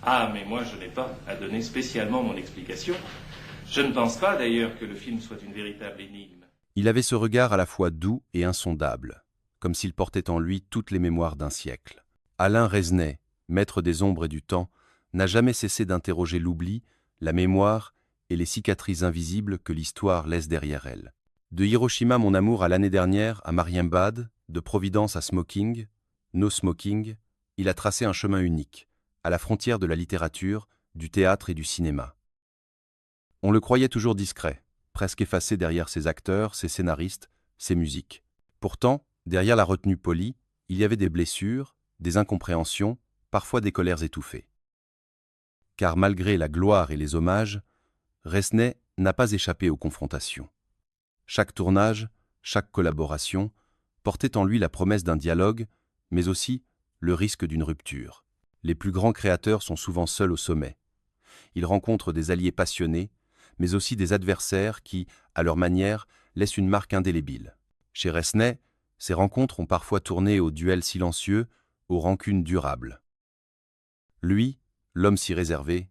Ah, mais moi je n'ai pas à donner spécialement mon explication. Je ne pense pas d'ailleurs que le film soit une véritable énigme. Il avait ce regard à la fois doux et insondable, comme s'il portait en lui toutes les mémoires d'un siècle. Alain Resnais, maître des ombres et du temps, n'a jamais cessé d'interroger l'oubli, la mémoire et les cicatrices invisibles que l'histoire laisse derrière elle. De Hiroshima mon amour à l'année dernière à Marienbad, de Providence à Smoking, No Smoking, il a tracé un chemin unique, à la frontière de la littérature, du théâtre et du cinéma. On le croyait toujours discret, presque effacé derrière ses acteurs, ses scénaristes, ses musiques. Pourtant, derrière la retenue polie, il y avait des blessures, des incompréhensions, parfois des colères étouffées. Car malgré la gloire et les hommages, Resnais n'a pas échappé aux confrontations. Chaque tournage, chaque collaboration, portait en lui la promesse d'un dialogue, mais aussi le risque d'une rupture. Les plus grands créateurs sont souvent seuls au sommet. Ils rencontrent des alliés passionnés, mais aussi des adversaires qui, à leur manière, laissent une marque indélébile. Chez Resnais, ces rencontres ont parfois tourné au duel silencieux, aux rancunes durables. Lui, l'homme si réservé,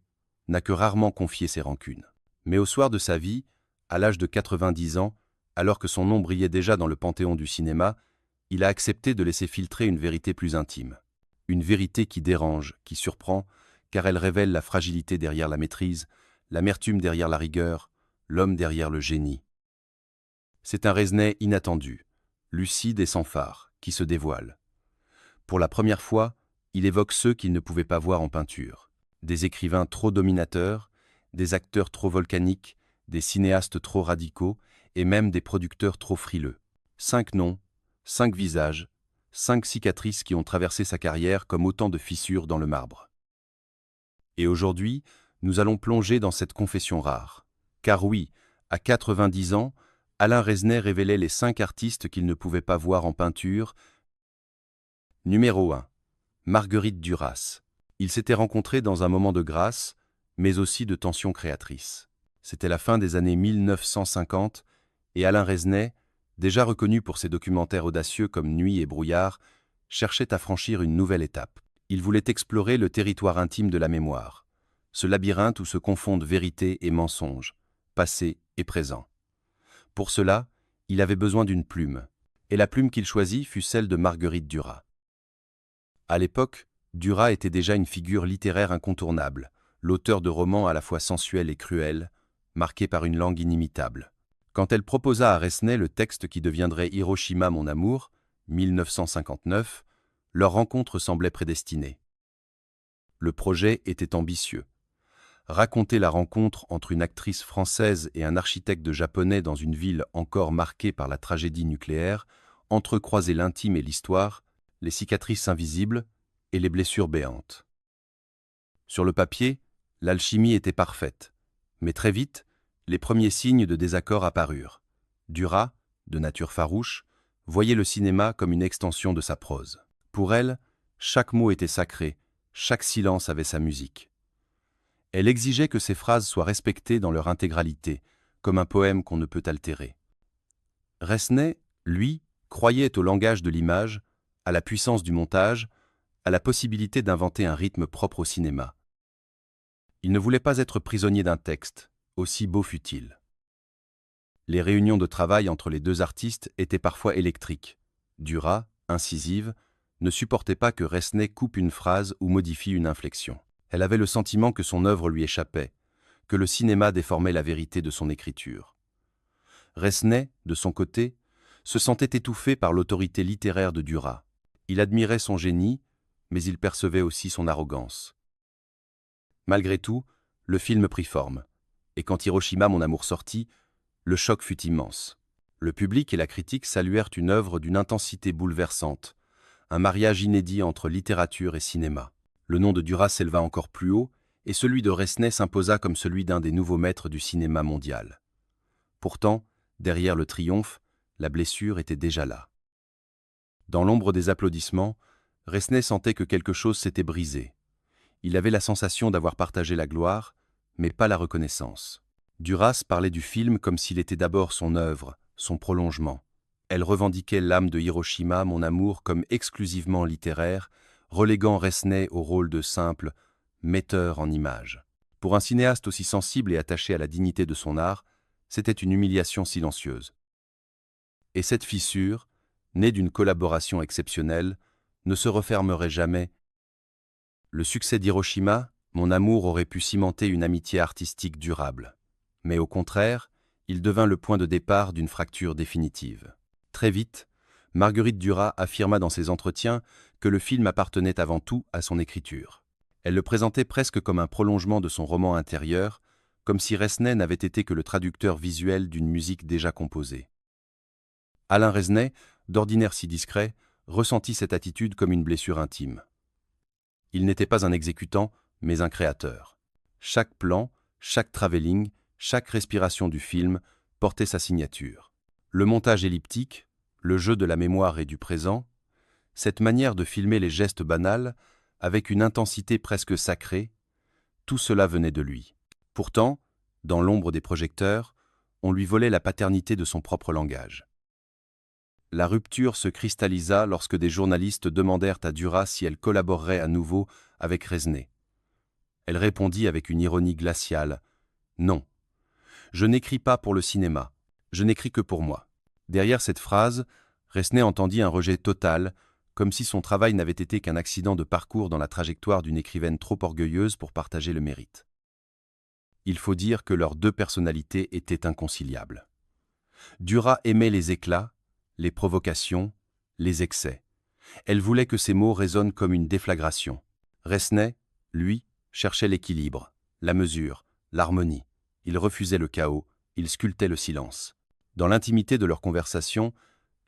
n'a que rarement confié ses rancunes. Mais au soir de sa vie, à l'âge de 90 ans, alors que son nom brillait déjà dans le panthéon du cinéma, il a accepté de laisser filtrer une vérité plus intime. Une vérité qui dérange, qui surprend, car elle révèle la fragilité derrière la maîtrise, l'amertume derrière la rigueur, l'homme derrière le génie. C'est un Resnais inattendu, lucide et sans phare, qui se dévoile. Pour la première fois, il évoque ceux qu'il ne pouvait pas voir en peinture. Des écrivains trop dominateurs, des acteurs trop volcaniques, des cinéastes trop radicaux et même des producteurs trop frileux. 5 noms, 5 visages, 5 cicatrices qui ont traversé sa carrière comme autant de fissures dans le marbre. Et aujourd'hui, nous allons plonger dans cette confession rare. Car oui, à 90 ans, Alain Resnais révélait les 5 artistes qu'il ne pouvait pas voir en peinture. Numéro 1. Marguerite Duras. Ils s'étaient rencontrés dans un moment de grâce, mais aussi de tension créatrice. C'était la fin des années 1950, et Alain Resnais, déjà reconnu pour ses documentaires audacieux comme Nuit et brouillard, cherchait à franchir une nouvelle étape. Il voulait explorer le territoire intime de la mémoire, ce labyrinthe où se confondent vérité et mensonge, passé et présent. Pour cela, il avait besoin d'une plume, et la plume qu'il choisit fut celle de Marguerite Duras. À l'époque, Duras était déjà une figure littéraire incontournable, l'auteur de romans à la fois sensuels et cruels, marqués par une langue inimitable. Quand elle proposa à Resnais le texte qui deviendrait Hiroshima mon amour, 1959, leur rencontre semblait prédestinée. Le projet était ambitieux. Raconter la rencontre entre une actrice française et un architecte japonais dans une ville encore marquée par la tragédie nucléaire, entrecroiser l'intime et l'histoire, les cicatrices invisibles et les blessures béantes. Sur le papier, l'alchimie était parfaite, mais très vite, les premiers signes de désaccord apparurent. Duras, de nature farouche, voyait le cinéma comme une extension de sa prose. Pour elle, chaque mot était sacré, chaque silence avait sa musique. Elle exigeait que ses phrases soient respectées dans leur intégralité, comme un poème qu'on ne peut altérer. Resnais, lui, croyait au langage de l'image, à la puissance du montage, à la possibilité d'inventer un rythme propre au cinéma. Il ne voulait pas être prisonnier d'un texte, aussi beau fût-il. Les réunions de travail entre les deux artistes étaient parfois électriques. Duras, incisive, ne supportait pas que Resnais coupe une phrase ou modifie une inflexion. Elle avait le sentiment que son œuvre lui échappait, que le cinéma déformait la vérité de son écriture. Resnais, de son côté, se sentait étouffé par l'autorité littéraire de Duras. Il admirait son génie, mais il percevait aussi son arrogance. Malgré tout, le film prit forme, et quand Hiroshima mon amour sortit, le choc fut immense. Le public et la critique saluèrent une œuvre d'une intensité bouleversante, un mariage inédit entre littérature et cinéma. Le nom de Duras s'éleva encore plus haut, et celui de Resnais s'imposa comme celui d'un des nouveaux maîtres du cinéma mondial. Pourtant, derrière le triomphe, la blessure était déjà là. Dans l'ombre des applaudissements, Resnais sentait que quelque chose s'était brisé. Il avait la sensation d'avoir partagé la gloire, mais pas la reconnaissance. Duras parlait du film comme s'il était d'abord son œuvre, son prolongement. Elle revendiquait l'âme de Hiroshima, mon amour, comme exclusivement littéraire, reléguant Resnais au rôle de simple metteur en images. Pour un cinéaste aussi sensible et attaché à la dignité de son art, c'était une humiliation silencieuse. Et cette fissure, née d'une collaboration exceptionnelle, ne se refermerait jamais. Le succès d'Hiroshima, mon amour aurait pu cimenter une amitié artistique durable. Mais au contraire, il devint le point de départ d'une fracture définitive. Très vite, Marguerite Duras affirma dans ses entretiens que le film appartenait avant tout à son écriture. Elle le présentait presque comme un prolongement de son roman intérieur, comme si Resnais n'avait été que le traducteur visuel d'une musique déjà composée. Alain Resnais, d'ordinaire si discret, ressentit cette attitude comme une blessure intime. Il n'était pas un exécutant, mais un créateur. Chaque plan, chaque travelling, chaque respiration du film portait sa signature. Le montage elliptique, le jeu de la mémoire et du présent, cette manière de filmer les gestes banals, avec une intensité presque sacrée, tout cela venait de lui. Pourtant, dans l'ombre des projecteurs, on lui volait la paternité de son propre langage. La rupture se cristallisa lorsque des journalistes demandèrent à Duras si elle collaborerait à nouveau avec Resnais. Elle répondit avec une ironie glaciale « Non, je n'écris pas pour le cinéma, je n'écris que pour moi ». Derrière cette phrase, Resnais entendit un rejet total, comme si son travail n'avait été qu'un accident de parcours dans la trajectoire d'une écrivaine trop orgueilleuse pour partager le mérite. Il faut dire que leurs deux personnalités étaient inconciliables. Duras aimait les éclats, les provocations, les excès. Elle voulait que ses mots résonnent comme une déflagration. Resnais, lui, cherchait l'équilibre, la mesure, l'harmonie. Il refusait le chaos, il sculptait le silence. Dans l'intimité de leur conversation,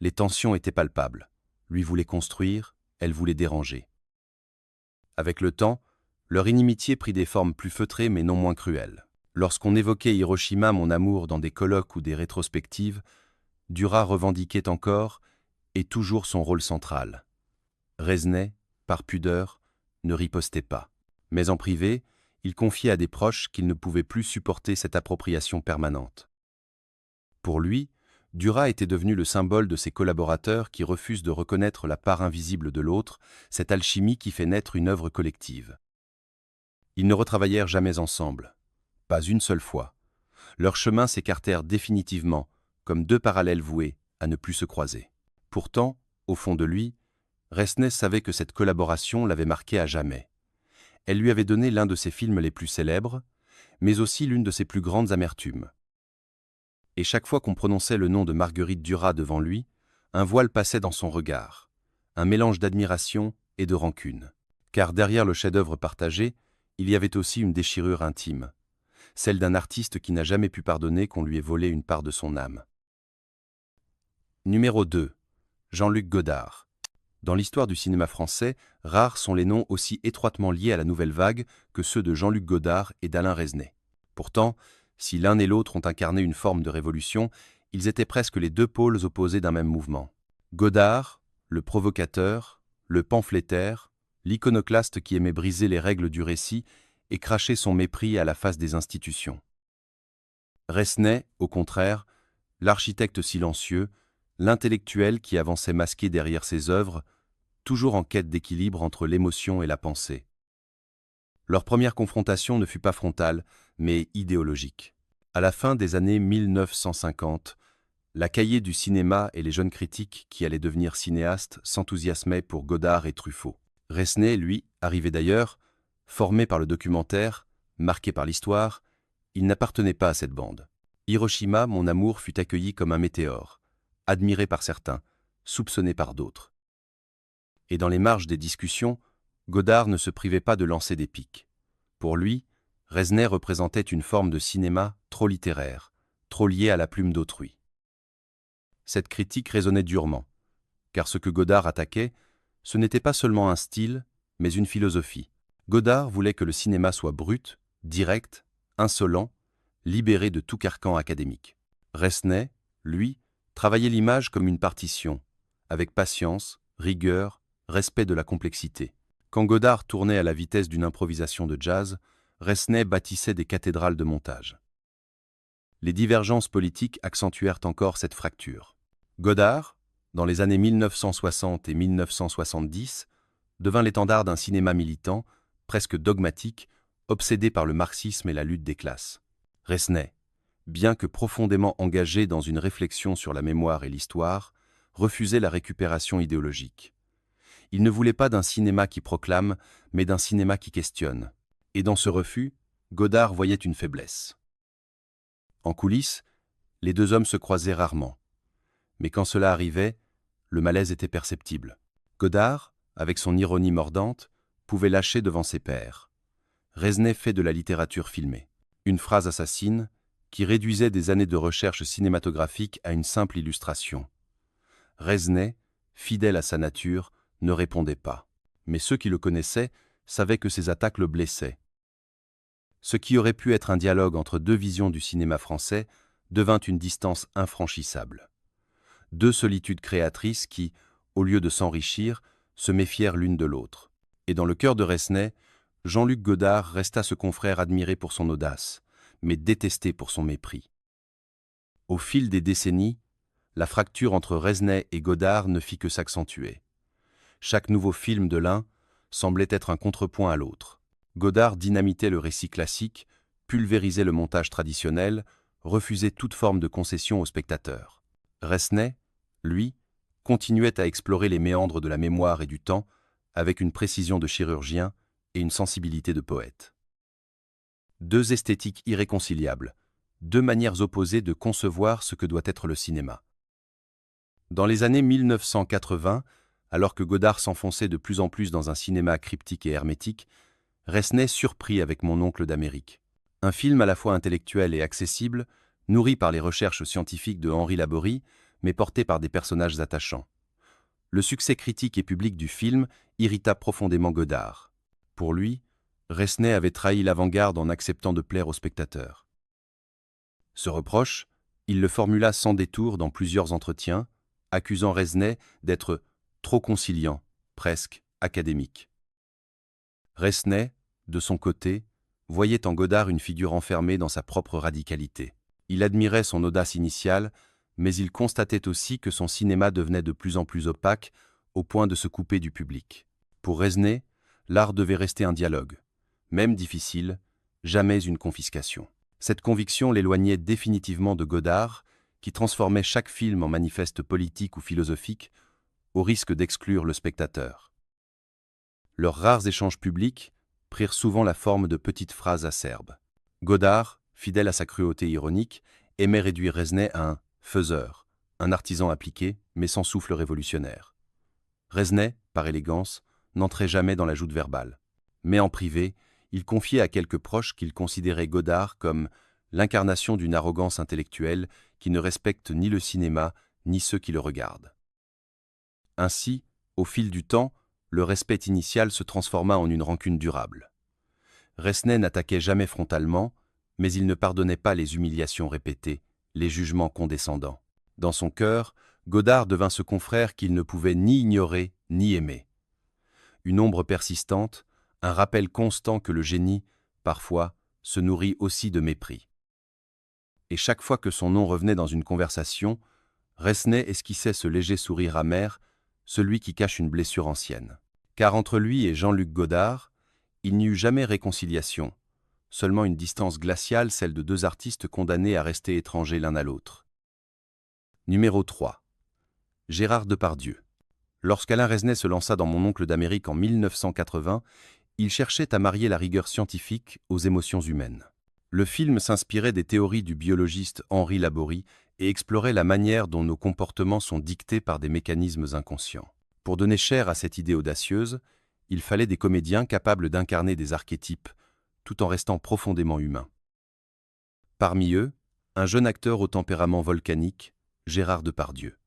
les tensions étaient palpables. Lui voulait construire, elle voulait déranger. Avec le temps, leur inimitié prit des formes plus feutrées mais non moins cruelles. Lorsqu'on évoquait Hiroshima, mon amour, dans des colloques ou des rétrospectives, Duras revendiquait encore, et toujours son rôle central. Resnais, par pudeur, ne ripostait pas. Mais en privé, il confiait à des proches qu'il ne pouvait plus supporter cette appropriation permanente. Pour lui, Duras était devenu le symbole de ces collaborateurs qui refusent de reconnaître la part invisible de l'autre, cette alchimie qui fait naître une œuvre collective. Ils ne retravaillèrent jamais ensemble, pas une seule fois. Leurs chemins s'écartèrent définitivement, comme deux parallèles voués à ne plus se croiser. Pourtant, au fond de lui, Resnais savait que cette collaboration l'avait marqué à jamais. Elle lui avait donné l'un de ses films les plus célèbres, mais aussi l'une de ses plus grandes amertumes. Et chaque fois qu'on prononçait le nom de Marguerite Duras devant lui, un voile passait dans son regard, un mélange d'admiration et de rancune. Car derrière le chef-d'œuvre partagé, il y avait aussi une déchirure intime, celle d'un artiste qui n'a jamais pu pardonner qu'on lui ait volé une part de son âme. Numéro 2. Jean-Luc Godard. Dans l'histoire du cinéma français, rares sont les noms aussi étroitement liés à la nouvelle vague que ceux de Jean-Luc Godard et d'Alain Resnais. Pourtant, si l'un et l'autre ont incarné une forme de révolution, ils étaient presque les deux pôles opposés d'un même mouvement. Godard, le provocateur, le pamphlétaire, l'iconoclaste qui aimait briser les règles du récit et cracher son mépris à la face des institutions. Resnais, au contraire, l'architecte silencieux, l'intellectuel qui avançait masqué derrière ses œuvres, toujours en quête d'équilibre entre l'émotion et la pensée. Leur première confrontation ne fut pas frontale, mais idéologique. À la fin des années 1950, la Cahiers du cinéma et les jeunes critiques qui allaient devenir cinéastes s'enthousiasmaient pour Godard et Truffaut. Resnais, lui, arrivé d'ailleurs, formé par le documentaire, marqué par l'histoire, il n'appartenait pas à cette bande. Hiroshima, mon amour, fut accueilli comme un météore, admiré par certains, soupçonné par d'autres. Et dans les marges des discussions, Godard ne se privait pas de lancer des piques. Pour lui, Resnais représentait une forme de cinéma trop littéraire, trop liée à la plume d'autrui. Cette critique résonnait durement, car ce que Godard attaquait, ce n'était pas seulement un style, mais une philosophie. Godard voulait que le cinéma soit brut, direct, insolent, libéré de tout carcan académique. Resnais, lui, travaillait l'image comme une partition, avec patience, rigueur, respect de la complexité. Quand Godard tournait à la vitesse d'une improvisation de jazz, Resnais bâtissait des cathédrales de montage. Les divergences politiques accentuèrent encore cette fracture. Godard, dans les années 1960 et 1970, devint l'étendard d'un cinéma militant, presque dogmatique, obsédé par le marxisme et la lutte des classes. Resnais, bien que profondément engagé dans une réflexion sur la mémoire et l'histoire, refusait la récupération idéologique. Il ne voulait pas d'un cinéma qui proclame, mais d'un cinéma qui questionne. Et dans ce refus, Godard voyait une faiblesse. En coulisses, les deux hommes se croisaient rarement. Mais quand cela arrivait, le malaise était perceptible. Godard, avec son ironie mordante, pouvait lâcher devant ses pairs. Resnais fait de la littérature filmée. Une phrase assassine qui réduisait des années de recherche cinématographique à une simple illustration. Resnais, fidèle à sa nature, ne répondait pas. Mais ceux qui le connaissaient savaient que ses attaques le blessaient. Ce qui aurait pu être un dialogue entre deux visions du cinéma français devint une distance infranchissable. Deux solitudes créatrices qui, au lieu de s'enrichir, se méfièrent l'une de l'autre. Et dans le cœur de Resnais, Jean-Luc Godard resta ce confrère admiré pour son audace, mais détesté pour son mépris. Au fil des décennies, la fracture entre Resnais et Godard ne fit que s'accentuer. Chaque nouveau film de l'un semblait être un contrepoint à l'autre. Godard dynamitait le récit classique, pulvérisait le montage traditionnel, refusait toute forme de concession aux spectateurs. Resnais, lui, continuait à explorer les méandres de la mémoire et du temps avec une précision de chirurgien et une sensibilité de poète. Deux esthétiques irréconciliables, deux manières opposées de concevoir ce que doit être le cinéma. Dans les années 1980, alors que Godard s'enfonçait de plus en plus dans un cinéma cryptique et hermétique, Resnais surprit avec Mon oncle d'Amérique. Un film à la fois intellectuel et accessible, nourri par les recherches scientifiques de Henri Laborie, mais porté par des personnages attachants. Le succès critique et public du film irrita profondément Godard. Pour lui, Resnais avait trahi l'avant-garde en acceptant de plaire aux spectateurs. Ce reproche, il le formula sans détour dans plusieurs entretiens, accusant Resnais d'être trop conciliant, presque académique. Resnais, de son côté, voyait en Godard une figure enfermée dans sa propre radicalité. Il admirait son audace initiale, mais il constatait aussi que son cinéma devenait de plus en plus opaque, au point de se couper du public. Pour Resnais, l'art devait rester un dialogue. Même difficile, jamais une confiscation. Cette conviction l'éloignait définitivement de Godard, qui transformait chaque film en manifeste politique ou philosophique, au risque d'exclure le spectateur. Leurs rares échanges publics prirent souvent la forme de petites phrases acerbes. Godard, fidèle à sa cruauté ironique, aimait réduire Resnais à un faiseur, un artisan appliqué, mais sans souffle révolutionnaire. Resnais, par élégance, n'entrait jamais dans la joute verbale. Mais en privé, il confiait à quelques proches qu'il considérait Godard comme l'incarnation d'une arrogance intellectuelle qui ne respecte ni le cinéma, ni ceux qui le regardent. Ainsi, au fil du temps, le respect initial se transforma en une rancune durable. Resnais n'attaquait jamais frontalement, mais il ne pardonnait pas les humiliations répétées, les jugements condescendants. Dans son cœur, Godard devint ce confrère qu'il ne pouvait ni ignorer ni aimer. Une ombre persistante, un rappel constant que le génie, parfois, se nourrit aussi de mépris. Et chaque fois que son nom revenait dans une conversation, Resnais esquissait ce léger sourire amer, celui qui cache une blessure ancienne. Car entre lui et Jean-Luc Godard, il n'y eut jamais réconciliation, seulement une distance glaciale, celle de deux artistes condamnés à rester étrangers l'un à l'autre. Numéro 3. Gérard Depardieu. Lorsqu'Alain Resnais se lança dans Mon oncle d'Amérique en 1980, il cherchait à marier la rigueur scientifique aux émotions humaines. Le film s'inspirait des théories du biologiste Henri Laborie et explorait la manière dont nos comportements sont dictés par des mécanismes inconscients. Pour donner chair à cette idée audacieuse, il fallait des comédiens capables d'incarner des archétypes, tout en restant profondément humains. Parmi eux, un jeune acteur au tempérament volcanique, Gérard Depardieu.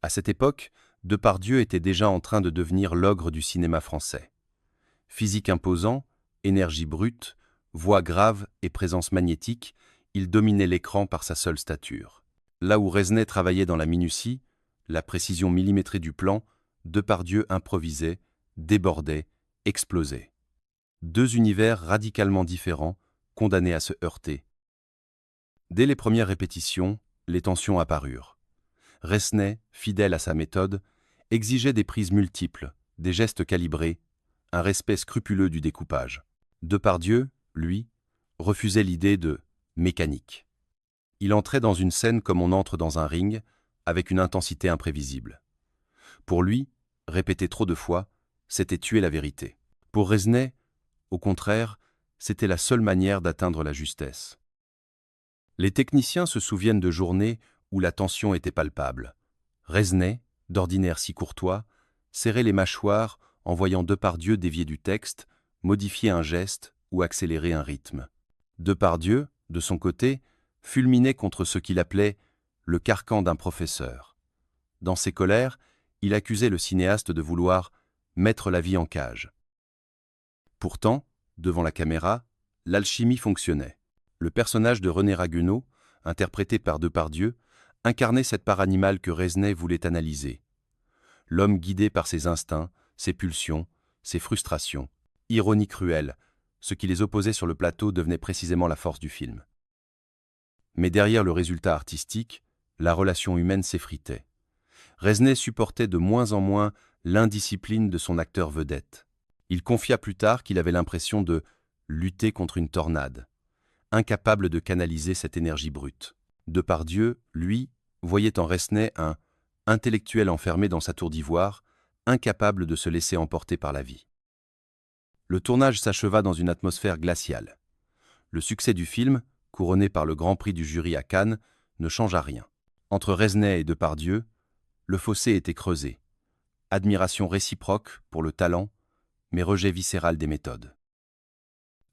À cette époque, Depardieu était déjà en train de devenir l'ogre du cinéma français. Physique imposant, énergie brute, voix grave et présence magnétique, il dominait l'écran par sa seule stature. Là où Resnais travaillait dans la minutie, la précision millimétrée du plan, Depardieu improvisait, débordait, explosait. Deux univers radicalement différents, condamnés à se heurter. Dès les premières répétitions, les tensions apparurent. Resnais, fidèle à sa méthode, exigeait des prises multiples, des gestes calibrés, un respect scrupuleux du découpage. Depardieu, lui, refusait l'idée de « mécanique ». Il entrait dans une scène comme on entre dans un ring, avec une intensité imprévisible. Pour lui, répéter trop de fois, c'était tuer la vérité. Pour Resnais, au contraire, c'était la seule manière d'atteindre la justesse. Les techniciens se souviennent de journées où la tension était palpable. Resnais, d'ordinaire si courtois, serrait les mâchoires en voyant Depardieu dévier du texte, modifier un geste ou accélérer un rythme. Depardieu, de son côté, fulminait contre ce qu'il appelait « le carcan d'un professeur ». Dans ses colères, il accusait le cinéaste de vouloir « mettre la vie en cage ». Pourtant, devant la caméra, l'alchimie fonctionnait. Le personnage de René Ragueneau, interprété par Depardieu, incarnait cette part animale que Resnais voulait analyser. L'homme guidé par ses instincts, ses pulsions, ses frustrations. Ironie cruelle, ce qui les opposait sur le plateau devenait précisément la force du film. Mais derrière le résultat artistique, la relation humaine s'effritait. Resnais supportait de moins en moins l'indiscipline de son acteur vedette. Il confia plus tard qu'il avait l'impression de lutter contre une tornade, incapable de canaliser cette énergie brute. Depardieu, lui, voyait en Resnais un intellectuel enfermé dans sa tour d'ivoire, incapable de se laisser emporter par la vie. Le tournage s'acheva dans une atmosphère glaciale. Le succès du film, couronné par le Grand Prix du jury à Cannes, ne changea rien. Entre Resnais et Depardieu, le fossé était creusé. Admiration réciproque pour le talent, mais rejet viscéral des méthodes.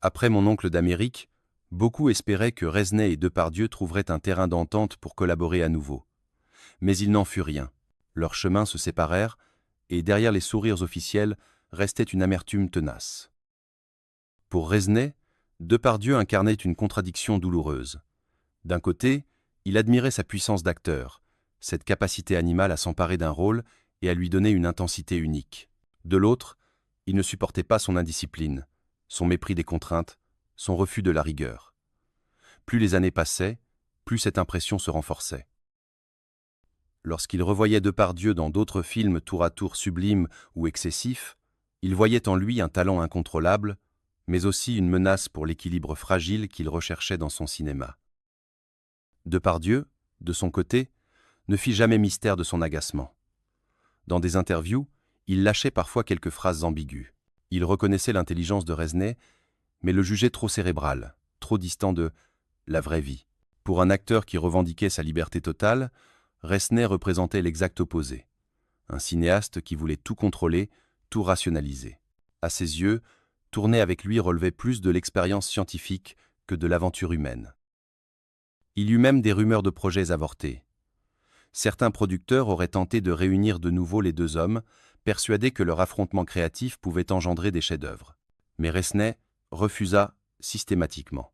Après Mon oncle d'Amérique, beaucoup espéraient que Resnais et Depardieu trouveraient un terrain d'entente pour collaborer à nouveau. Mais il n'en fut rien. Leurs chemins se séparèrent, et derrière les sourires officiels restait une amertume tenace. Pour Resnais, Depardieu incarnait une contradiction douloureuse. D'un côté, il admirait sa puissance d'acteur, cette capacité animale à s'emparer d'un rôle et à lui donner une intensité unique. De l'autre, il ne supportait pas son indiscipline, son mépris des contraintes, son refus de la rigueur. Plus les années passaient, plus cette impression se renforçait. Lorsqu'il revoyait Depardieu dans d'autres films tour à tour sublimes ou excessifs, il voyait en lui un talent incontrôlable, mais aussi une menace pour l'équilibre fragile qu'il recherchait dans son cinéma. Depardieu, de son côté, ne fit jamais mystère de son agacement. Dans des interviews, il lâchait parfois quelques phrases ambiguës. Il reconnaissait l'intelligence de Resnais, mais le jugeait trop cérébral, trop distant de la vraie vie. Pour un acteur qui revendiquait sa liberté totale, Resnais représentait l'exact opposé. Un cinéaste qui voulait tout contrôler, tout rationaliser. À ses yeux, tourner avec lui relevait plus de l'expérience scientifique que de l'aventure humaine. Il y eut même des rumeurs de projets avortés. Certains producteurs auraient tenté de réunir de nouveau les deux hommes, persuadés que leur affrontement créatif pouvait engendrer des chefs-d'œuvre. Mais Resnais refusa systématiquement.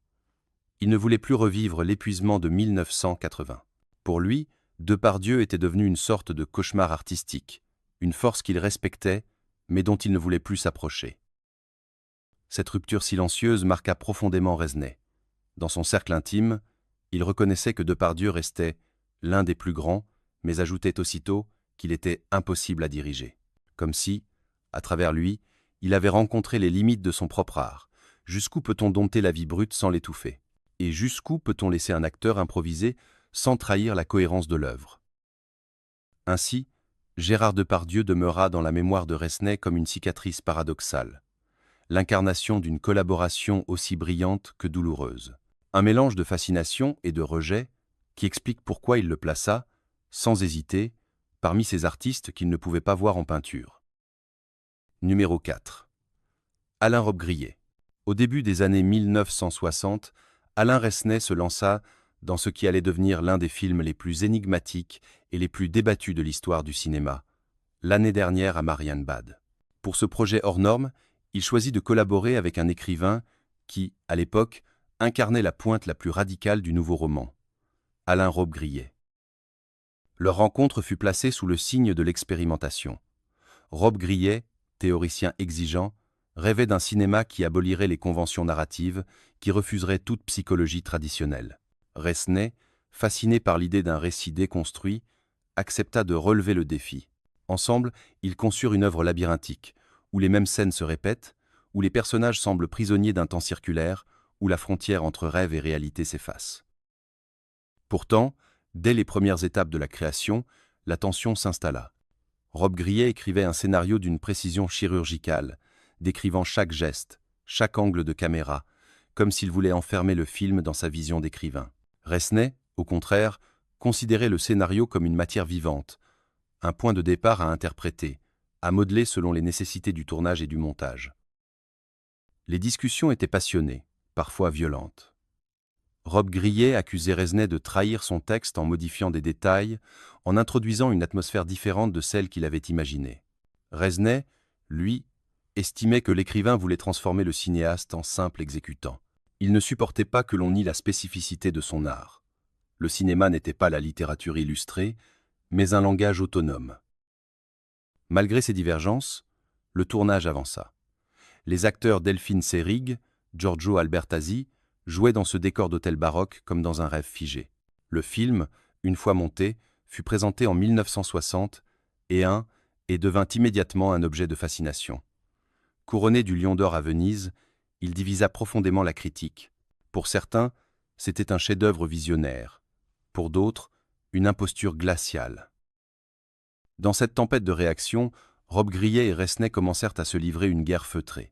Il ne voulait plus revivre l'épuisement de 1980. Pour lui, Depardieu était devenu une sorte de cauchemar artistique, une force qu'il respectait, mais dont il ne voulait plus s'approcher. Cette rupture silencieuse marqua profondément Resnais. Dans son cercle intime, il reconnaissait que Depardieu restait l'un des plus grands, mais ajoutait aussitôt qu'il était impossible à diriger. Comme si, à travers lui, il avait rencontré les limites de son propre art. Jusqu'où peut-on dompter la vie brute sans l'étouffer? Et jusqu'où peut-on laisser un acteur improviser sans trahir la cohérence de l'œuvre? Ainsi, Gérard Depardieu demeura dans la mémoire de Resnais comme une cicatrice paradoxale, l'incarnation d'une collaboration aussi brillante que douloureuse. Un mélange de fascination et de rejet qui explique pourquoi il le plaça, sans hésiter, parmi ces artistes qu'il ne pouvait pas voir en peinture. Numéro 4. Alain Robbe-Grillet. Au début des années 1960, Alain Resnais se lança dans ce qui allait devenir l'un des films les plus énigmatiques et les plus débattus de l'histoire du cinéma, L'année dernière à Marienbad. Pour ce projet hors norme, il choisit de collaborer avec un écrivain qui, à l'époque, incarnait la pointe la plus radicale du nouveau roman, Alain Robbe-Grillet. Leur rencontre fut placée sous le signe de l'expérimentation. Robbe-Grillet, théoricien exigeant, rêvait d'un cinéma qui abolirait les conventions narratives, qui refuserait toute psychologie traditionnelle. Resnais, fasciné par l'idée d'un récit déconstruit, accepta de relever le défi. Ensemble, ils conçurent une œuvre labyrinthique, où les mêmes scènes se répètent, où les personnages semblent prisonniers d'un temps circulaire, où la frontière entre rêve et réalité s'efface. Pourtant, dès les premières étapes de la création, la tension s'installa. Rob Grillet écrivait un scénario d'une précision chirurgicale, décrivant chaque geste, chaque angle de caméra, comme s'il voulait enfermer le film dans sa vision d'écrivain. Resnais, au contraire, considérait le scénario comme une matière vivante, un point de départ à interpréter, à modeler selon les nécessités du tournage et du montage. Les discussions étaient passionnées, parfois violentes. Rob Grillet accusait Resnais de trahir son texte en modifiant des détails, en introduisant une atmosphère différente de celle qu'il avait imaginée. Resnais, lui, estimait que l'écrivain voulait transformer le cinéaste en simple exécutant. Il ne supportait pas que l'on nie la spécificité de son art. Le cinéma n'était pas la littérature illustrée, mais un langage autonome. Malgré ces divergences, le tournage avança. Les acteurs Delphine Seyrig, Giorgio Albertazzi, jouaient dans ce décor d'hôtel baroque comme dans un rêve figé. Le film, une fois monté, fut présenté en 1960 et devint immédiatement un objet de fascination. Couronné du Lion d'Or à Venise, il divisa profondément la critique. Pour certains, c'était un chef-d'œuvre visionnaire. Pour d'autres, une imposture glaciale. Dans cette tempête de réactions, Rob Grillet et Resnais commencèrent à se livrer une guerre feutrée.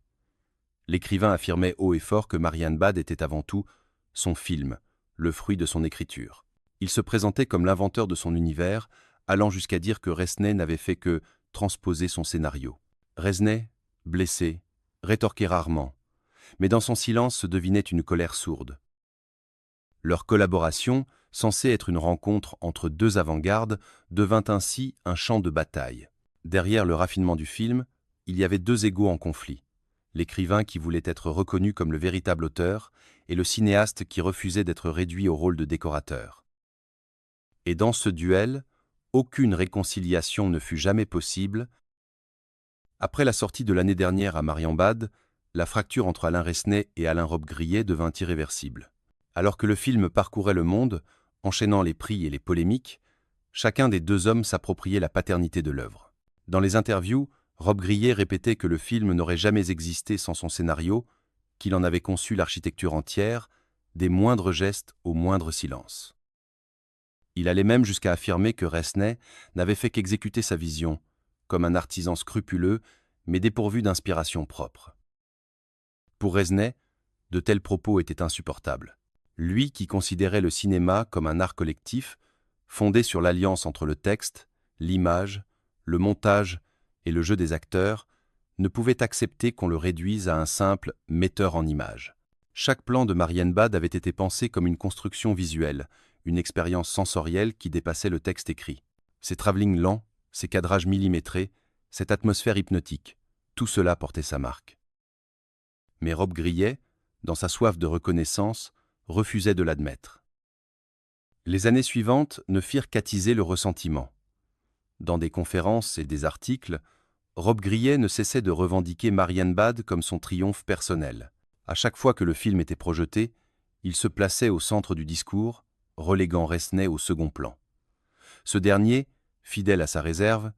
L'écrivain affirmait haut et fort que Marianne Bad était avant tout son film, le fruit de son écriture. Il se présentait comme l'inventeur de son univers, allant jusqu'à dire que Resnais n'avait fait que transposer son scénario. Resnais, blessé, rétorquait rarement, mais dans son silence se devinait une colère sourde. Leur collaboration, censée être une rencontre entre deux avant-gardes, devint ainsi un champ de bataille. Derrière le raffinement du film, il y avait deux égos en conflit. L'écrivain qui voulait être reconnu comme le véritable auteur et le cinéaste qui refusait d'être réduit au rôle de décorateur. Et dans ce duel, aucune réconciliation ne fut jamais possible. Après la sortie de l'année dernière à Marianne Bad, la fracture entre Alain Resnais et Alain Rob Grillet devint irréversible. Alors que le film parcourait le monde, enchaînant les prix et les polémiques, chacun des deux hommes s'appropriait la paternité de l'œuvre. Dans les interviews, Rob Grillet répétait que le film n'aurait jamais existé sans son scénario, qu'il en avait conçu l'architecture entière, des moindres gestes au moindre silence. Il allait même jusqu'à affirmer que Resnais n'avait fait qu'exécuter sa vision, comme un artisan scrupuleux, mais dépourvu d'inspiration propre. Pour Resnais, de tels propos étaient insupportables. Lui qui considérait le cinéma comme un art collectif, fondé sur l'alliance entre le texte, l'image, le montage et le jeu des acteurs, ne pouvait accepter qu'on le réduise à un simple metteur en images. Chaque plan de Marianne Bad avait été pensé comme une construction visuelle, une expérience sensorielle qui dépassait le texte écrit. Ses travelling lents, ses cadrages millimétrés, cette atmosphère hypnotique, tout cela portait sa marque. Mais Rob Grillet, dans sa soif de reconnaissance, refusait de l'admettre. Les années suivantes ne firent qu'attiser le ressentiment. Dans des conférences et des articles, Rob Grillet ne cessait de revendiquer Marianne Bad comme son triomphe personnel. À chaque fois que le film était projeté, il se plaçait au centre du discours, reléguant Resnais au second plan. Ce dernier, fidèle à sa réserve,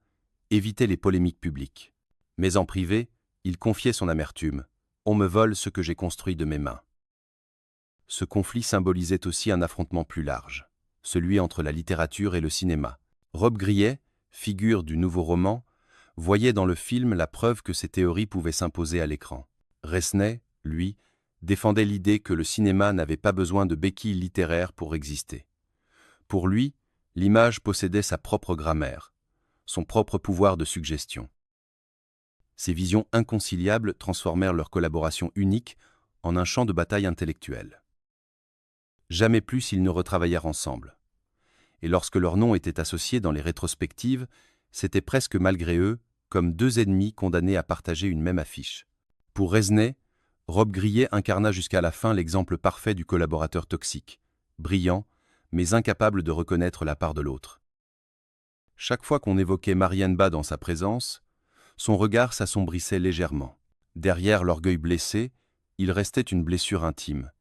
évitait les polémiques publiques. Mais en privé, il confiait son amertume. « On me vole ce que j'ai construit de mes mains ». Ce conflit symbolisait aussi un affrontement plus large, celui entre la littérature et le cinéma. Rob Grillet, figure du nouveau roman, voyait dans le film la preuve que ses théories pouvaient s'imposer à l'écran. Resnais, lui, défendait l'idée que le cinéma n'avait pas besoin de béquilles littéraires pour exister. Pour lui, l'image possédait sa propre grammaire, son propre pouvoir de suggestion. Ces visions inconciliables transformèrent leur collaboration unique en un champ de bataille intellectuelle. Jamais plus ils ne retravaillèrent ensemble. Et lorsque leurs noms étaient associés dans les rétrospectives, c'était presque malgré eux, comme deux ennemis condamnés à partager une même affiche. Pour Resnais, Rob Grillet incarna jusqu'à la fin l'exemple parfait du collaborateur toxique, brillant, mais incapable de reconnaître la part de l'autre. Chaque fois qu'on évoquait Marianne Bad dans sa présence, son regard s'assombrissait légèrement. Derrière l'orgueil blessé, il restait une blessure intime,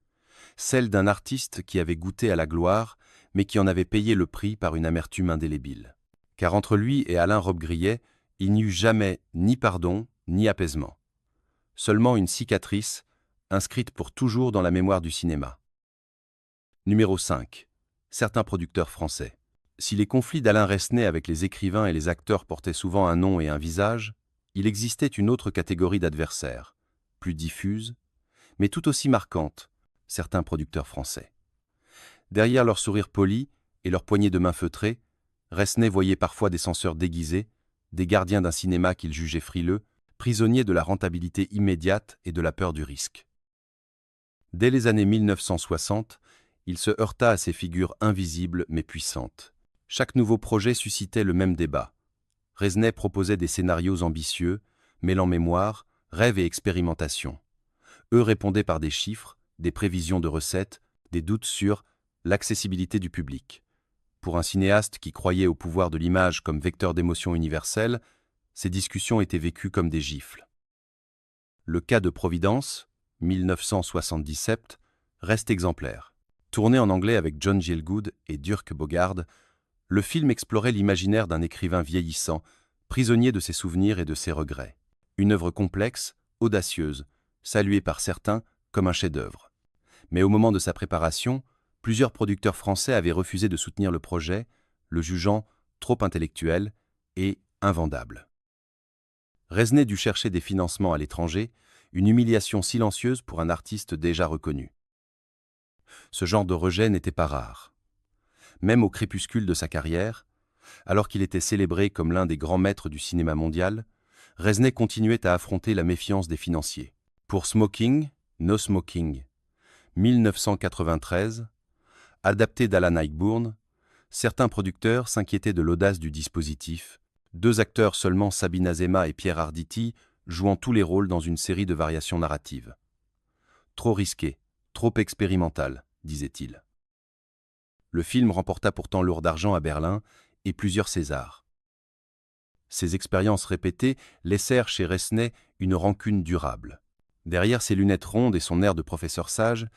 celle d'un artiste qui avait goûté à la gloire, mais qui en avait payé le prix par une amertume indélébile. Car entre lui et Alain Rob Grillet, il n'y eut jamais ni pardon, ni apaisement. Seulement une cicatrice, inscrite pour toujours dans la mémoire du cinéma. Numéro 5. Certains producteurs français. Si les conflits d'Alain Resnais avec les écrivains et les acteurs portaient souvent un nom et un visage, il existait une autre catégorie d'adversaires, plus diffuse, mais tout aussi marquante, certains producteurs français. Derrière leur sourire poli et leur poignée de main feutrée, Resnais voyait parfois des censeurs déguisés, des gardiens d'un cinéma qu'il jugeait frileux, prisonniers de la rentabilité immédiate et de la peur du risque. Dès les années 1960, il se heurta à ces figures invisibles mais puissantes. Chaque nouveau projet suscitait le même débat. Resnais proposait des scénarios ambitieux, mêlant mémoire, rêve et expérimentation. Eux répondaient par des chiffres, des prévisions de recettes, des doutes sur l'accessibilité du public. Pour un cinéaste qui croyait au pouvoir de l'image comme vecteur d'émotion universelle, ces discussions étaient vécues comme des gifles. Le cas de Providence, 1977, reste exemplaire. Tourné en anglais avec John Gielgud et Dirk Bogarde, le film explorait l'imaginaire d'un écrivain vieillissant, prisonnier de ses souvenirs et de ses regrets. Une œuvre complexe, audacieuse, saluée par certains comme un chef-d'œuvre. Mais au moment de sa préparation, plusieurs producteurs français avaient refusé de soutenir le projet, le jugeant trop intellectuel et invendable. Resnais dut chercher des financements à l'étranger, une humiliation silencieuse pour un artiste déjà reconnu. Ce genre de rejet n'était pas rare. Même au crépuscule de sa carrière, alors qu'il était célébré comme l'un des grands maîtres du cinéma mondial, Resnais continuait à affronter la méfiance des financiers. Pour Smoking, No Smoking, 1993, adapté d'Alan Ayckbourn, certains producteurs s'inquiétaient de l'audace du dispositif, 2 acteurs seulement, Sabine Azema et Pierre Arditi, jouant tous les rôles dans une série de variations narratives. Trop risqué, trop expérimental, disait-il. Le film remporta pourtant l'Or d'argent à Berlin et plusieurs Césars. Ces expériences répétées laissèrent chez Resnais une rancune durable. Derrière ses lunettes rondes et son air de professeur sage,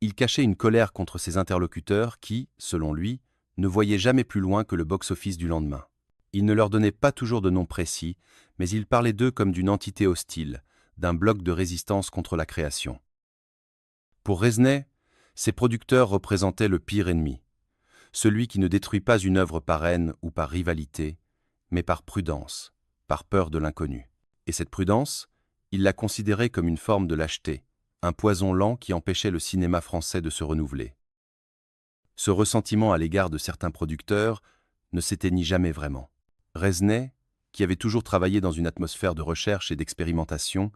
il cachait une colère contre ses interlocuteurs qui, selon lui, ne voyaient jamais plus loin que le box-office du lendemain. Il ne leur donnait pas toujours de nom précis, mais il parlait d'eux comme d'une entité hostile, d'un bloc de résistance contre la création. Pour Resnais, ces producteurs représentaient le pire ennemi, celui qui ne détruit pas une œuvre par haine ou par rivalité, mais par prudence, par peur de l'inconnu. Et cette prudence, il la considérait comme une forme de lâcheté, un poison lent qui empêchait le cinéma français de se renouveler. Ce ressentiment à l'égard de certains producteurs ne s'éteignit jamais vraiment. Resnais, qui avait toujours travaillé dans une atmosphère de recherche et d'expérimentation,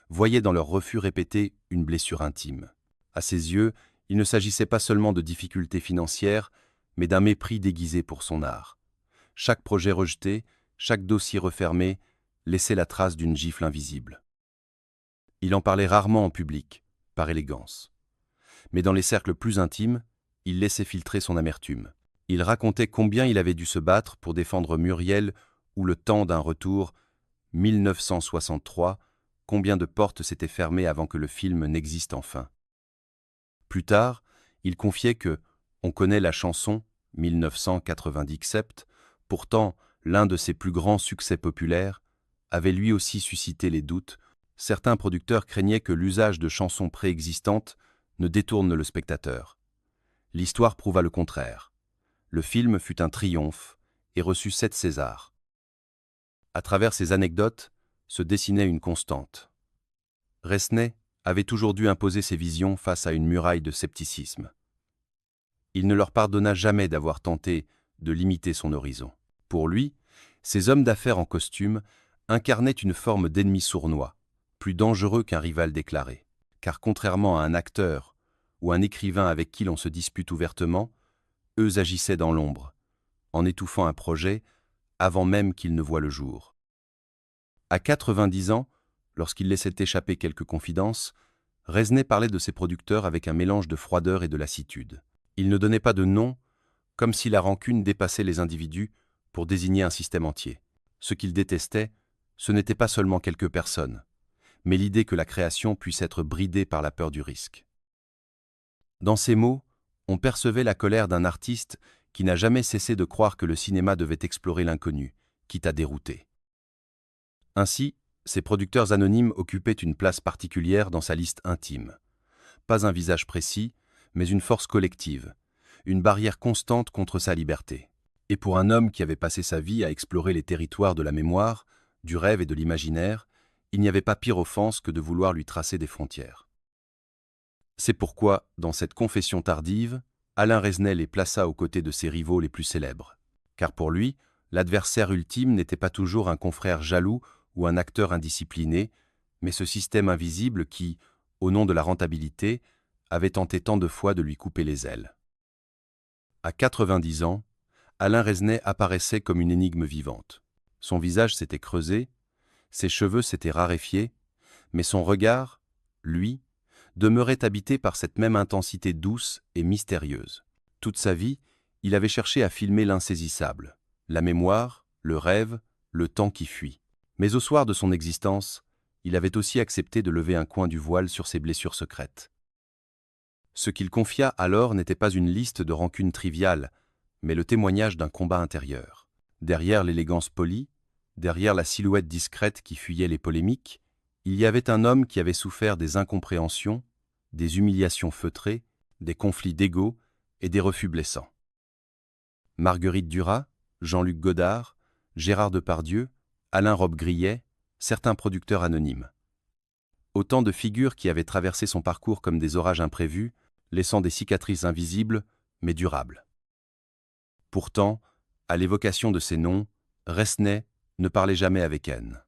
voyait dans leur refus répété une blessure intime. À ses yeux, il ne s'agissait pas seulement de difficultés financières, mais d'un mépris déguisé pour son art. Chaque projet rejeté, chaque dossier refermé, laissait la trace d'une gifle invisible. Il en parlait rarement en public, par élégance. Mais dans les cercles plus intimes, il laissait filtrer son amertume. Il racontait combien il avait dû se battre pour défendre Muriel ou Le Temps d'un retour, 1963, combien de portes s'étaient fermées avant que le film n'existe enfin. Plus tard, il confiait que « On connaît la chanson, 1997, pourtant l'un de ses plus grands succès populaires, avait lui aussi suscité les doutes. Certains producteurs craignaient que l'usage de chansons préexistantes ne détourne le spectateur. L'histoire prouva le contraire. Le film fut un triomphe et reçut 7 Césars. À travers ces anecdotes se dessinait une constante. Resnais avait toujours dû imposer ses visions face à une muraille de scepticisme. Il ne leur pardonna jamais d'avoir tenté de limiter son horizon. Pour lui, ces hommes d'affaires en costume incarnaient une forme d'ennemi sournois, plus dangereux qu'un rival déclaré. Car contrairement à un acteur ou un écrivain avec qui l'on se dispute ouvertement, eux agissaient dans l'ombre, en étouffant un projet avant même qu'il ne voie le jour. À 90 ans, lorsqu'il laissait échapper quelques confidences, Resnais parlait de ses producteurs avec un mélange de froideur et de lassitude. Il ne donnait pas de nom, comme si la rancune dépassait les individus pour désigner un système entier. Ce qu'il détestait, ce n'était pas seulement quelques personnes, mais l'idée que la création puisse être bridée par la peur du risque. Dans ces mots, on percevait la colère d'un artiste qui n'a jamais cessé de croire que le cinéma devait explorer l'inconnu, quitte à dérouter. Ainsi, Ces producteurs anonymes occupaient une place particulière dans sa liste intime. Pas un visage précis, mais une force collective, une barrière constante contre sa liberté. Et pour un homme qui avait passé sa vie à explorer les territoires de la mémoire, du rêve et de l'imaginaire, il n'y avait pas pire offense que de vouloir lui tracer des frontières. C'est pourquoi, dans cette confession tardive, Alain Resnais les plaça aux côtés de ses rivaux les plus célèbres. Car pour lui, l'adversaire ultime n'était pas toujours un confrère jaloux ou un acteur indiscipliné, mais ce système invisible qui, au nom de la rentabilité, avait tenté tant de fois de lui couper les ailes. À 90 ans, Alain Resnais apparaissait comme une énigme vivante. Son visage s'était creusé, ses cheveux s'étaient raréfiés, mais son regard, lui, demeurait habité par cette même intensité douce et mystérieuse. Toute sa vie, il avait cherché à filmer l'insaisissable, la mémoire, le rêve, le temps qui fuit. Mais au soir de son existence, il avait aussi accepté de lever un coin du voile sur ses blessures secrètes. Ce qu'il confia alors n'était pas une liste de rancunes triviales, mais le témoignage d'un combat intérieur. Derrière l'élégance polie, derrière la silhouette discrète qui fuyait les polémiques, il y avait un homme qui avait souffert des incompréhensions, des humiliations feutrées, des conflits d'ego et des refus blessants. Marguerite Duras, Jean-Luc Godard, Gérard Depardieu, Alain Robbe-Grillet, certains producteurs anonymes. Autant de figures qui avaient traversé son parcours comme des orages imprévus, laissant des cicatrices invisibles, mais durables. Pourtant, à l'évocation de ces noms, Resnais ne parlait jamais avec haine.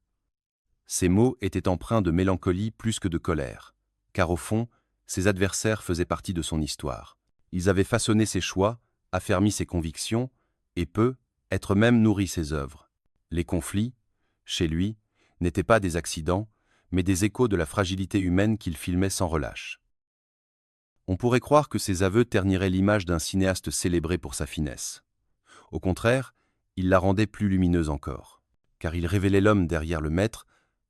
Ses mots étaient empreints de mélancolie plus que de colère, car au fond, ses adversaires faisaient partie de son histoire. Ils avaient façonné ses choix, affermi ses convictions, et peu, être même nourri ses œuvres. Les conflits, chez lui, n'étaient pas des accidents, mais des échos de la fragilité humaine qu'il filmait sans relâche. On pourrait croire que ses aveux terniraient l'image d'un cinéaste célébré pour sa finesse. Au contraire, il la rendait plus lumineuse encore, car il révélait l'homme derrière le maître,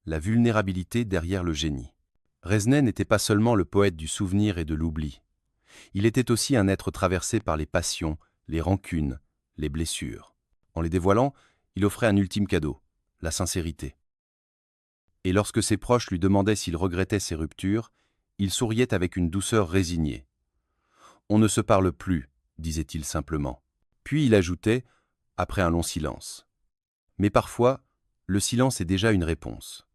la vulnérabilité derrière le génie. Resnais n'était pas seulement le poète du souvenir et de l'oubli. Il était aussi un être traversé par les passions, les rancunes, les blessures. En les dévoilant, il offrait un ultime cadeau, la sincérité. Et lorsque ses proches lui demandaient s'il regrettait ses ruptures, il souriait avec une douceur résignée. « On ne se parle plus », disait-il simplement. Puis il ajoutait, après un long silence. Mais parfois, le silence est déjà une réponse.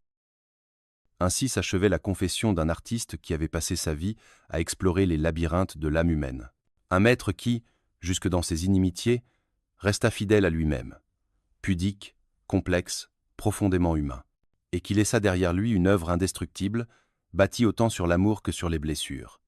Ainsi s'achevait la confession d'un artiste qui avait passé sa vie à explorer les labyrinthes de l'âme humaine. Un maître qui, jusque dans ses inimitiés, resta fidèle à lui-même, pudique, complexe, profondément humain, et qui laissa derrière lui une œuvre indestructible, bâtie autant sur l'amour que sur les blessures.